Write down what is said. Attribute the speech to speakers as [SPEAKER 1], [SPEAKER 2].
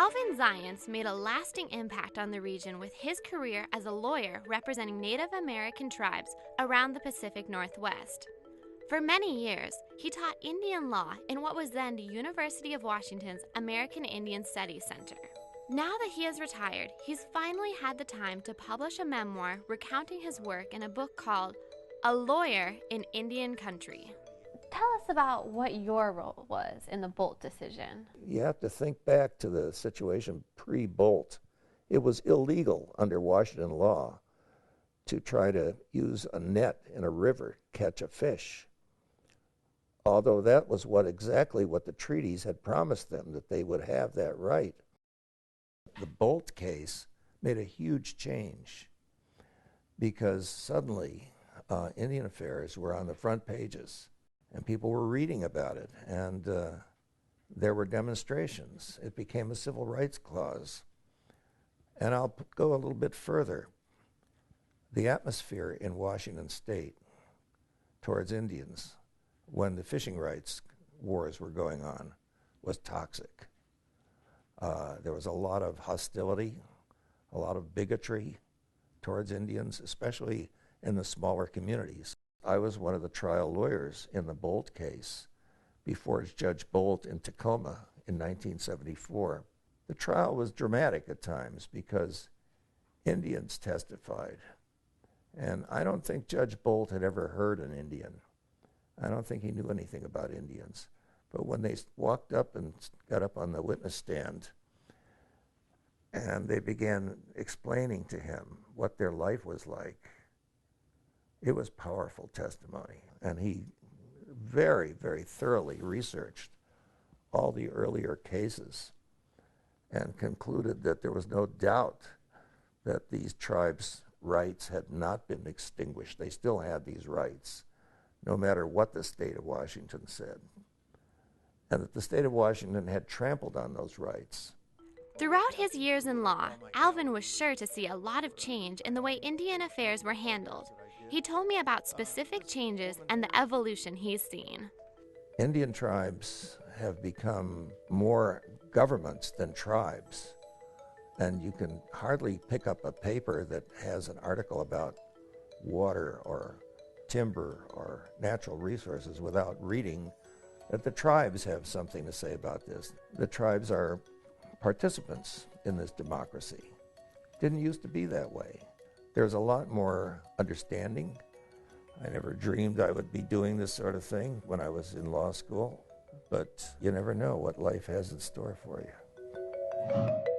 [SPEAKER 1] Alvin Ziontz made a lasting impact on the region with his career as a lawyer representing Native American tribes around the Pacific Northwest. For many years, he taught Indian law in what was then the University of Washington's American Indian Studies Center. Now that he has retired, he's finally had the time to publish a memoir recounting his work in a book called A Lawyer in Indian Country. Tell us about what your role was in the Bolt decision.
[SPEAKER 2] You have to think back to the situation pre-Bolt. It was illegal under Washington law to try to use a net in a river to catch a fish. Although that was exactly what the treaties had promised them, that they would have that right. The Bolt case made a huge change because suddenly Indian affairs were on the front pages and people were reading about it, and there were demonstrations. It became a civil rights clause. And I'll go a little bit further. The atmosphere in Washington State towards Indians when the fishing rights wars were going on was toxic. There was a lot of hostility, a lot of bigotry towards Indians, especially in the smaller communities. I was one of the trial lawyers in the Bolt case before Judge Bolt in Tacoma in 1974. The trial was dramatic at times because Indians testified. And I don't think Judge Bolt had ever heard an Indian. I don't think he knew anything about Indians. But when they walked up and got up on the witness stand and they began explaining to him what their life was like, it was powerful testimony. And he very, very thoroughly researched all the earlier cases and concluded that there was no doubt that these tribes' rights had not been extinguished. They still had these rights, no matter what the state of Washington said, and that the state of Washington had trampled on those rights.
[SPEAKER 1] Throughout his years in law, Alvin was sure to see a lot of change in the way Indian affairs were handled. He told me about specific changes and the evolution he's seen.
[SPEAKER 2] Indian tribes have become more governments than tribes. And you can hardly pick up a paper that has an article about water or timber or natural resources without reading that the tribes have something to say about this. The tribes are participants in this democracy. Didn't used to be that way. There's a lot more understanding. I never dreamed I would be doing this sort of thing when I was in law school, but you never know what life has in store for you.